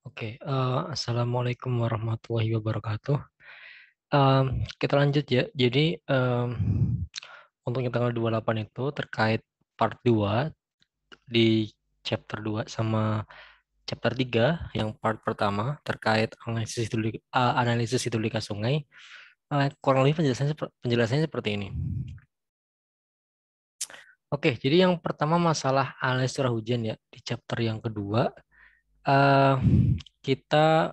Oke, assalamualaikum warahmatullahi wabarakatuh. Kita lanjut ya. Jadi untuk yang tanggal 28 itu terkait part 2 di chapter 2 sama chapter 3 yang part pertama terkait analisis hidrolika sungai. Kurang lebih penjelasannya seperti ini. Oke, jadi yang pertama masalah analisis curah hujan ya di chapter yang kedua. eh, kita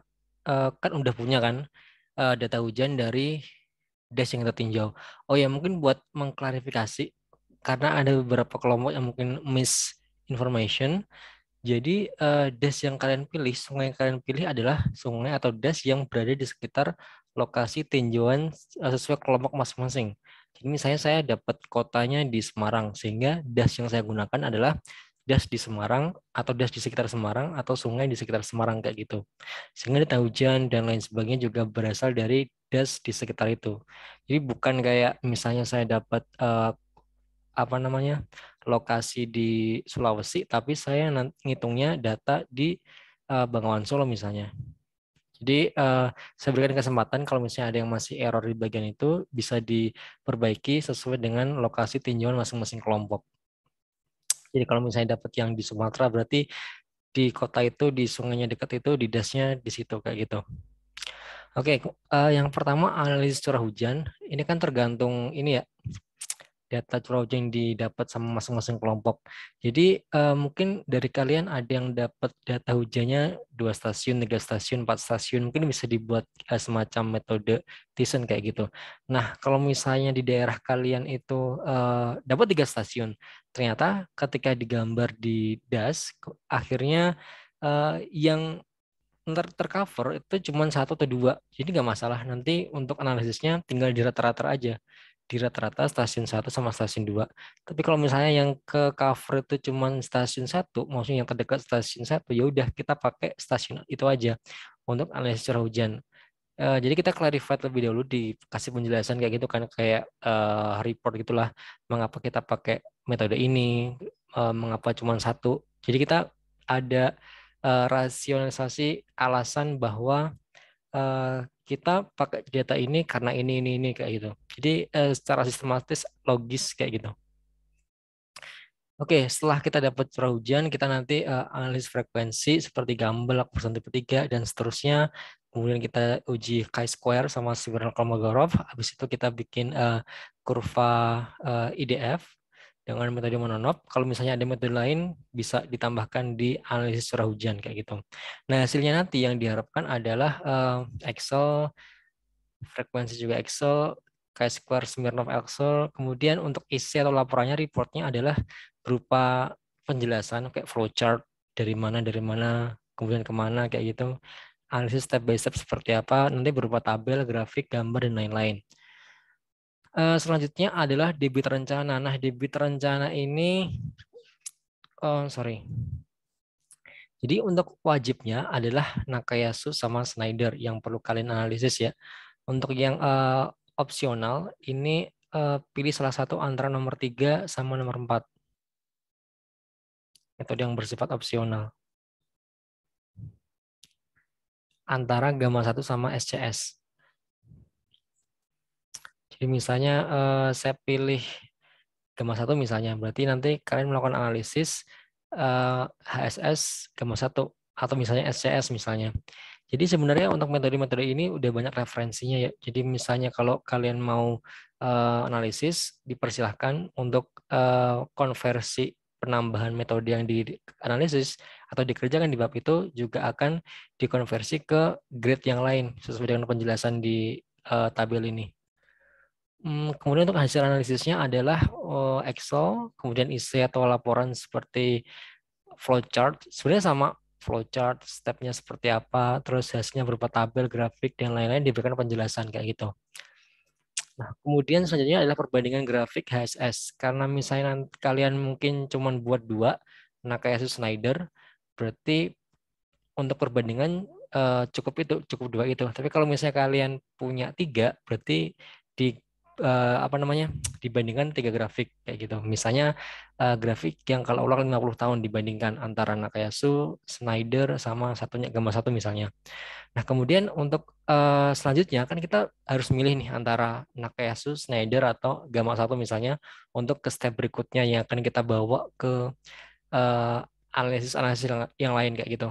kan udah punya kan data hujan dari dash yang kita tinjau. Oh ya, mungkin buat mengklarifikasi, karena ada beberapa kelompok yang mungkin misinformation. Jadi dash yang kalian pilih, sungai yang kalian pilih adalah sungai atau dash yang berada di sekitar lokasi tinjauan sesuai kelompok masing-masing. Jadi misalnya saya dapat kotanya di Semarang, sehingga dash yang saya gunakan adalah das di Semarang atau das di sekitar Semarang atau sungai di sekitar Semarang kayak gitu. Sehingga data hujan dan lain sebagainya juga berasal dari das di sekitar itu. Jadi bukan kayak misalnya saya dapat apa namanya lokasi di Sulawesi, tapi saya ngitungnya data di Bengawan Solo misalnya. Jadi saya berikan kesempatan kalau misalnya ada yang masih error di bagian itu bisa diperbaiki sesuai dengan lokasi tinjauan masing-masing kelompok. Jadi kalau misalnya dapat yang di Sumatera berarti di kota itu di sungainya dekat itu di dasnya di situ kayak gitu. Oke, yang pertama analisis curah hujan. Ini kan tergantung ini ya data curah hujan yang didapat sama masing-masing kelompok. Jadi mungkin dari kalian ada yang dapat data hujannya 2 stasiun, 3 stasiun, 4 stasiun, mungkin bisa dibuat semacam metode Thiessen kayak gitu. Nah, kalau misalnya di daerah kalian itu dapat 3 stasiun, ternyata ketika digambar di DAS, akhirnya yang tercover itu cuma 1 atau 2, jadi nggak masalah. Nanti untuk analisisnya tinggal di rata-rata aja, di rata-rata stasiun 1 sama stasiun 2. Tapi kalau misalnya yang ke cover itu cuma stasiun 1, maksudnya yang terdekat stasiun 1, ya udah kita pakai stasiun itu aja untuk analisis curah hujan. Jadi kita clarify lebih dahulu, dikasih penjelasan kayak gitu kan, kayak report gitulah, mengapa kita pakai metode ini, mengapa cuma 1. Jadi kita ada rasionalisasi alasan bahwa kita pakai data ini karena ini kayak gitu. Jadi secara sistematis logis kayak gitu. Oke, setelah kita dapat curah hujan, kita nanti analis frekuensi seperti Gumbel, persen tipe 3, dan seterusnya. Kemudian kita uji chi-square sama Svirnov-Kolmogorov. Habis itu kita bikin kurva IDF dengan metode mononop. Kalau misalnya ada metode lain, bisa ditambahkan di analisis curah hujan kayak gitu. Nah, hasilnya nanti yang diharapkan adalah Excel, frekuensi juga Excel, chi-square Smirnov Excel. Kemudian untuk isi atau laporannya, reportnya adalah berupa penjelasan kayak flowchart dari mana, kemudian kemana kayak gitu. Analisis step by step seperti apa, nanti berupa tabel, grafik, gambar, dan lain-lain. Selanjutnya adalah debit rencana. Nah, debit rencana ini, oh sorry. Jadi untuk wajibnya adalah Nakayasu sama Snyder yang perlu kalian analisis ya. Untuk yang opsional ini pilih salah satu antara nomor 3 sama nomor 4. Metode yang bersifat opsional. Antara gamma 1 sama SCS. Jadi misalnya saya pilih gamma 1 misalnya. Berarti nanti kalian melakukan analisis HSS gamma 1 atau misalnya SCS misalnya. Jadi sebenarnya untuk metode-metode ini udah banyak referensinya ya. Jadi misalnya kalau kalian mau analisis, dipersilahkan untuk konversi penambahan metode yang dianalisis atau dikerjakan di bab itu juga akan dikonversi ke grade yang lain sesuai dengan penjelasan di tabel ini. Kemudian untuk hasil analisisnya adalah Excel, kemudian isi atau laporan seperti flowchart. Sebenarnya sama, flowchart, stepnya seperti apa, terus hasilnya berupa tabel, grafik, dan lain-lain diberikan penjelasan kayak gitu. Nah, kemudian selanjutnya adalah perbandingan grafik HSS. Karena misalnya kalian mungkin cuma buat 2, nah kayak Snyder, berarti untuk perbandingan cukup 2 itu. Tapi kalau misalnya kalian punya 3, berarti di apa namanya, dibandingkan 3 grafik kayak gitu. Misalnya grafik yang kalau ulang 50 tahun dibandingkan antara Nakayasu, Snyder sama satunya Gamma 1 misalnya. Nah, kemudian untuk selanjutnya kan kita harus milih nih antara Nakayasu, Snyder atau Gamma 1 misalnya untuk ke step berikutnya yang akan kita bawa ke eh, analisis-analisis yang lain kayak gitu.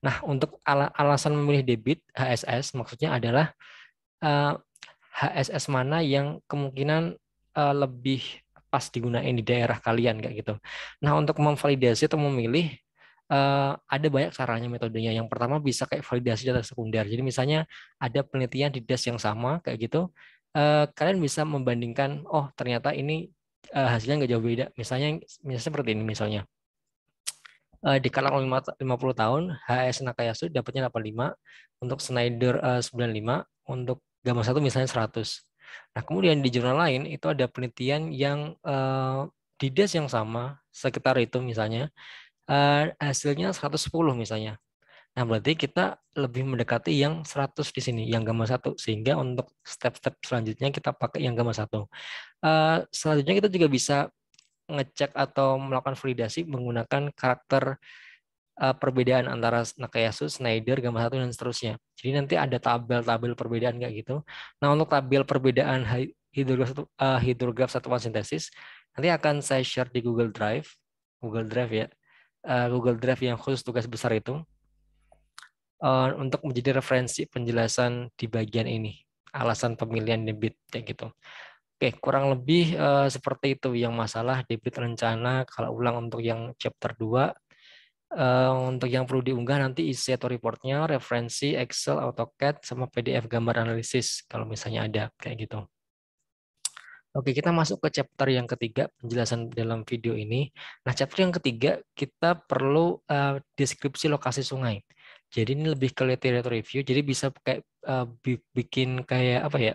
Nah, untuk alasan memilih debit HSS maksudnya adalah eh, HSS mana yang kemungkinan lebih pas digunain di daerah kalian kayak gitu. Nah, untuk memvalidasi atau memilih ada banyak caranya metodenya. Yang pertama bisa kayak validasi data sekunder. Jadi misalnya ada penelitian di DAS yang sama kayak gitu, kalian bisa membandingkan, oh ternyata ini hasilnya nggak jauh beda. Misalnya seperti ini misalnya. Di kalangan 50 tahun, HS Nakayasu dapatnya 85, untuk Snyder 95, untuk Gamma 1 misalnya 100. Nah, kemudian di jurnal lain itu ada penelitian yang di DAS yang sama, sekitar itu misalnya, hasilnya 110 misalnya. Nah, berarti kita lebih mendekati yang 100 di sini, yang Gamma 1. Sehingga untuk step-step selanjutnya kita pakai yang Gamma 1. Selanjutnya kita juga bisa ngecek atau melakukan validasi menggunakan karakter perbedaan antara Nakayasu, Snyder, Gamma 1 dan seterusnya. Jadi nanti ada tabel-tabel perbedaan kayak gitu. Nah, untuk tabel perbedaan hidrograf satuan sintesis nanti akan saya share di Google Drive. Google Drive ya. Google Drive yang khusus tugas besar itu untuk menjadi referensi penjelasan di bagian ini. Alasan pemilihan debit kayak gitu. Oke, kurang lebih seperti itu yang masalah debit rencana kalau ulang untuk yang chapter 2. Untuk yang perlu diunggah nanti isi atau reportnya, referensi, Excel, AutoCAD, sama PDF gambar analisis kalau misalnya ada kayak gitu. Oke, kita masuk ke chapter yang ketiga, penjelasan dalam video ini. Nah, chapter yang ketiga, kita perlu deskripsi lokasi sungai. Jadi ini lebih ke literature review, jadi bisa kayak bikin kayak apa ya,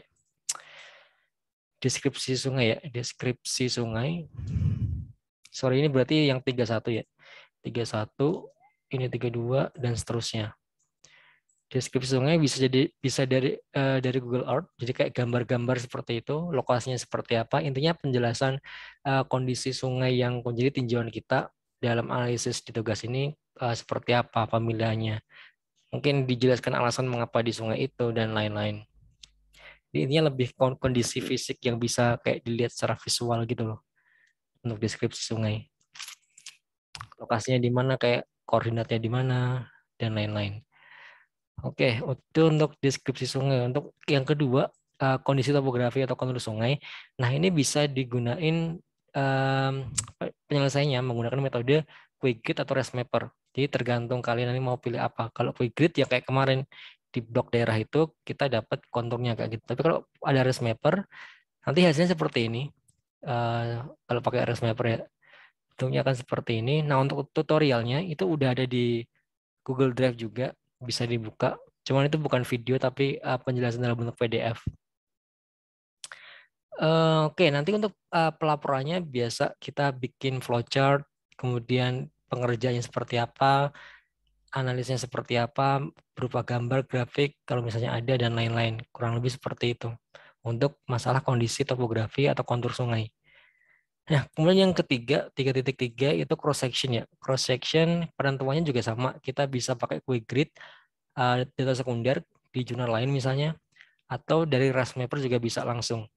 deskripsi sungai ya, deskripsi sungai. Sorry, ini berarti yang 31 ya. 31, ini 32 dan seterusnya. Deskripsi sungai bisa dari Google Earth, jadi kayak gambar-gambar seperti itu, lokasinya seperti apa. Intinya penjelasan kondisi sungai yang menjadi tinjauan kita dalam analisis di tugas ini seperti apa pemilihannya. Mungkin dijelaskan alasan mengapa di sungai itu dan lain-lain. Jadi intinya lebih kondisi fisik yang bisa kayak dilihat secara visual gitu loh untuk deskripsi sungai. Lokasinya di mana, kayak koordinatnya di mana dan lain-lain. Oke, itu untuk deskripsi sungai. Untuk yang kedua, kondisi topografi atau kontur sungai. Nah, ini bisa digunain penyelesaiannya menggunakan metode quick grid atau ResMapper. Jadi tergantung kalian nanti mau pilih apa. Kalau quick grid ya kayak kemarin di blok daerah itu kita dapat konturnya kayak gitu. Tapi kalau ada ResMapper, nanti hasilnya seperti ini. Kalau pakai ResMapper ya, bentuknya akan seperti ini. Nah, untuk tutorialnya itu udah ada di Google Drive juga, bisa dibuka. Cuman itu bukan video tapi penjelasan dalam bentuk PDF. Oke, nanti untuk pelaporannya biasa kita bikin flowchart, kemudian pengerjaannya seperti apa, analisnya seperti apa, berupa gambar, grafik, kalau misalnya ada dan lain-lain. Kurang lebih seperti itu. Untuk masalah kondisi topografi atau kontur sungai. Nah, kemudian yang ketiga, 3.3 itu cross section ya. Cross section penentuannya juga sama. Kita bisa pakai quick grid, data sekunder di jurnal lain misalnya, atau dari ResMapper juga bisa langsung.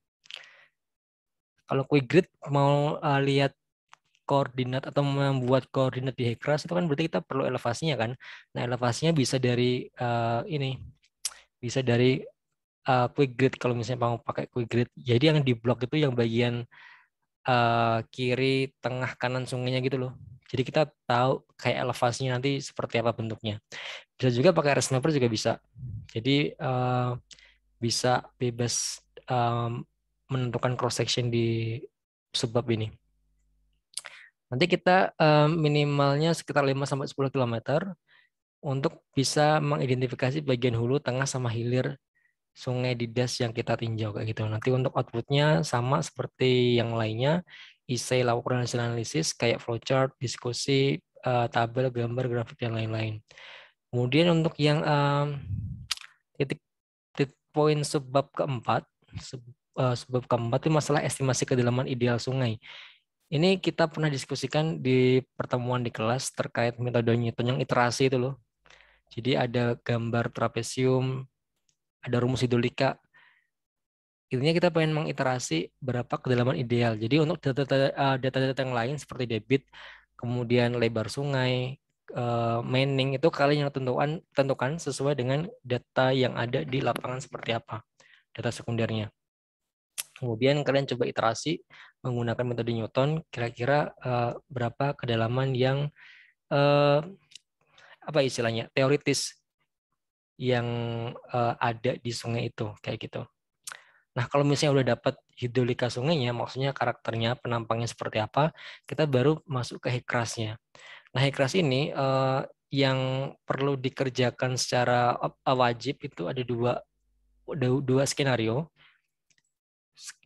Kalau quick grid mau lihat koordinat atau membuat koordinat di Hekras itu kan berarti kita perlu elevasinya kan. Nah, elevasinya bisa dari bisa dari quick grid kalau misalnya mau pakai quick grid. Jadi yang di blok itu yang bagian kiri, tengah, kanan sungainya gitu loh. Jadi kita tahu kayak elevasinya nanti seperti apa bentuknya. Bisa juga pakai ResMapper juga bisa. Jadi bisa bebas menentukan cross section di subbab ini. Nanti kita minimalnya sekitar 5-10 km untuk bisa mengidentifikasi bagian hulu, tengah, sama hilir sungai di DAS yang kita tinjau kayak gitu. Nanti untuk outputnya sama seperti yang lainnya, essay, laporan hasil analisis kayak flowchart, diskusi, tabel, gambar, grafik dan lain-lain. Kemudian untuk yang titik poin subbab keempat, sebab keempat itu masalah estimasi kedalaman ideal sungai. Ini kita pernah diskusikan di pertemuan di kelas terkait metode Newton yang iterasi itu loh. Jadi ada gambar trapesium, ada rumus hidrolika. Intinya kita pengen mengiterasi berapa kedalaman ideal. Jadi untuk data-data yang lain seperti debit, kemudian lebar sungai, manning itu kalian yang tentukan sesuai dengan data yang ada di lapangan seperti apa, data sekundernya. Kemudian kalian coba iterasi menggunakan metode Newton, kira-kira berapa kedalaman yang apa istilahnya teoritis yang ada di sungai itu, kayak gitu. Nah, kalau misalnya udah dapat hidrolika sungainya, maksudnya karakternya, penampangnya seperti apa, kita baru masuk ke HECRAS-nya. Nah, HECRAS ini yang perlu dikerjakan secara wajib itu ada dua skenario.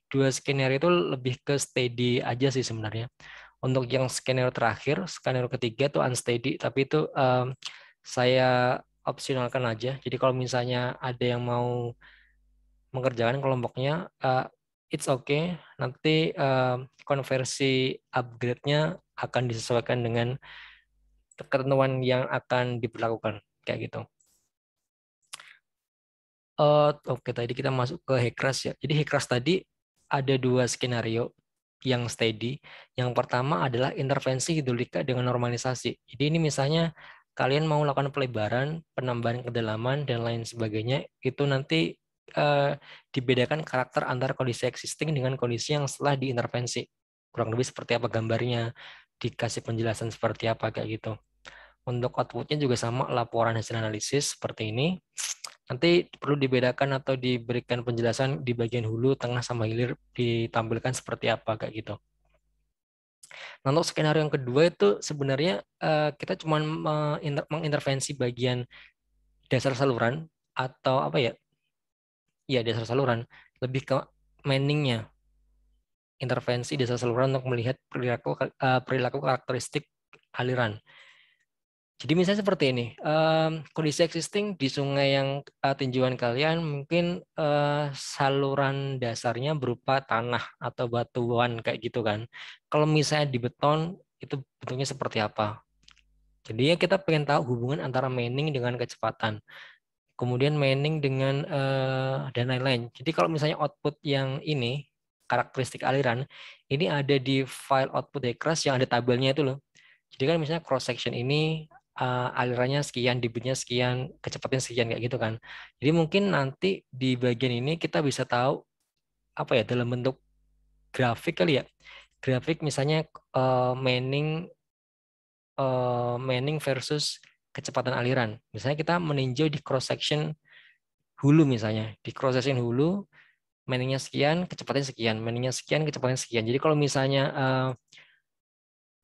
Dua skenario itu lebih ke steady aja sih sebenarnya. Untuk yang skenario terakhir, skenario ketiga itu unsteady, tapi itu saya opsionalkan aja. Jadi kalau misalnya ada yang mau mengerjakan kelompoknya, it's okay. Nanti konversi upgrade-nya akan disesuaikan dengan ketentuan yang akan diberlakukan, kayak gitu. Oke, tadi kita masuk ke HECRAS ya. Jadi HECRAS tadi ada dua skenario yang steady. Yang pertama adalah intervensi hidrolika dengan normalisasi. Jadi ini misalnya kalian mau melakukan pelebaran, penambahan kedalaman, dan lain sebagainya, itu nanti dibedakan karakter antara kondisi existing dengan kondisi yang setelah diintervensi. Kurang lebih seperti apa gambarnya, dikasih penjelasan seperti apa, kayak gitu. Untuk outputnya juga sama, laporan hasil analisis seperti ini. Nanti perlu dibedakan atau diberikan penjelasan di bagian hulu, tengah, sama hilir ditampilkan seperti apa, kayak gitu. Nah, untuk skenario yang kedua itu sebenarnya kita cuma mengintervensi bagian dasar saluran atau apa ya? Ya, dasar saluran, lebih ke manning-nya. Intervensi dasar saluran untuk melihat perilaku karakteristik aliran. Jadi misalnya seperti ini, kondisi existing di sungai yang tinjauan kalian mungkin saluran dasarnya berupa tanah atau batuan kayak gitu kan. Kalau misalnya di beton itu bentuknya seperti apa? Jadi ya kita pengen tahu hubungan antara manning dengan kecepatan, kemudian manning dengan dan lain-lain. Jadi kalau misalnya output yang ini karakteristik aliran ini ada di file output HECRAS yang ada tabelnya itu loh. Jadi kan misalnya cross section ini alirannya sekian, debitnya sekian, kecepatannya sekian kayak gitu kan. Jadi mungkin nanti di bagian ini kita bisa tahu apa ya dalam bentuk grafik kali ya. Grafik misalnya manning manning versus kecepatan aliran. Misalnya kita meninjau di cross section hulu misalnya. Di cross section hulu manningnya sekian, kecepatannya sekian, manningnya sekian, kecepatannya sekian. Jadi kalau misalnya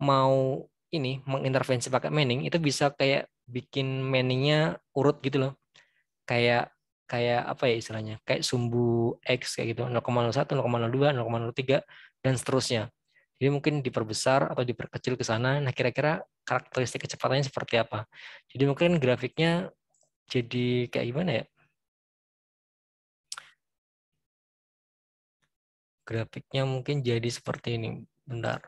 mau ini mengintervensi pakai manning itu bisa kayak bikin manningnya urut gitu loh. Kayak kayak apa ya istilahnya? Kayak sumbu X kayak gitu, 0,01, 0,02, 0,03 dan seterusnya. Jadi mungkin diperbesar atau diperkecil ke sana. Nah, kira-kira karakteristik kecepatannya seperti apa? Jadi mungkin grafiknya jadi kayak gimana ya? Grafiknya mungkin jadi seperti ini. Bentar.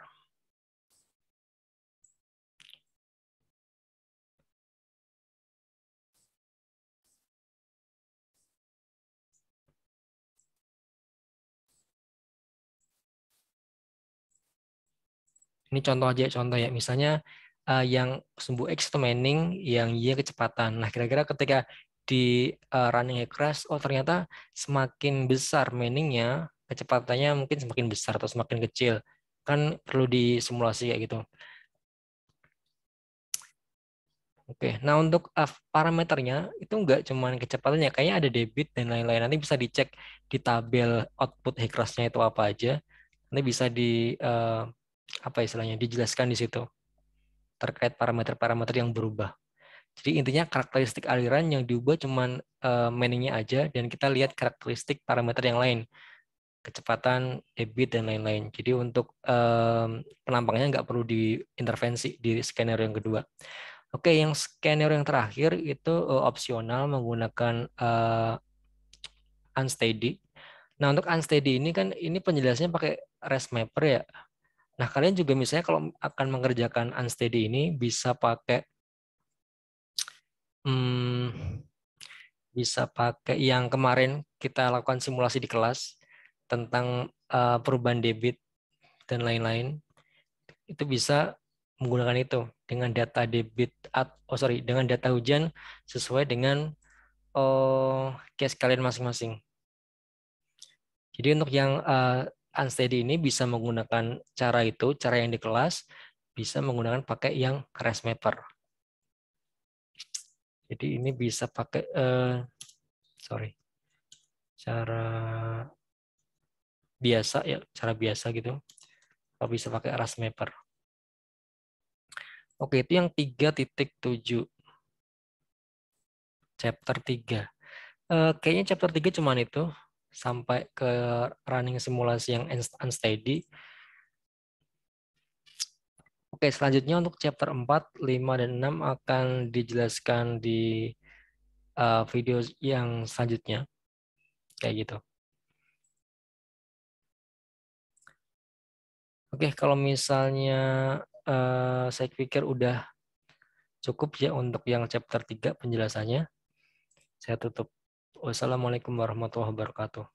Ini contoh aja, contoh ya. Misalnya yang sumbu X itu manning, yang Y kecepatan. Nah, kira-kira ketika di running crash, oh ternyata semakin besar manningnya, kecepatannya mungkin semakin besar atau semakin kecil. Kan perlu disimulasi kayak gitu. Oke, nah untuk parameternya itu enggak cuma kecepatannya, kayaknya ada debit dan lain-lain. Nanti bisa dicek di tabel output Hecrasnya itu apa aja. Nanti bisa di apa istilahnya dijelaskan di situ terkait parameter-parameter yang berubah. Jadi intinya karakteristik aliran yang diubah cuman manning aja dan kita lihat karakteristik parameter yang lain, kecepatan, debit dan lain-lain. Jadi untuk penampangnya nggak perlu diintervensi di skenario yang kedua. Oke, yang skenario yang terakhir itu opsional menggunakan unsteady. Nah, untuk unsteady ini kan ini penjelasannya pakai rest mapper ya. Nah, kalian juga misalnya kalau akan mengerjakan unsteady ini hmm, bisa pakai yang kemarin kita lakukan simulasi di kelas tentang perubahan debit dan lain-lain. Itu bisa menggunakan itu dengan data dengan data hujan sesuai dengan case kalian masing-masing. Jadi untuk yang unsteady ini bisa menggunakan cara itu, cara yang di kelas, bisa menggunakan pakai yang rest mapper. Jadi ini bisa pakai, cara biasa ya, cara biasa gitu. Kalau bisa pakai rest mapper. Oke, itu yang 3.7, chapter 3. Kayaknya chapter 3 cuman itu, sampai ke running simulasi yang unsteady. Oke, selanjutnya untuk chapter 4, 5, dan 6 akan dijelaskan di video yang selanjutnya. Kayak gitu. Oke, kalau misalnya saya pikir udah cukup ya untuk yang chapter 3 penjelasannya. Saya tutup. Wassalamualaikum warahmatullahi wabarakatuh.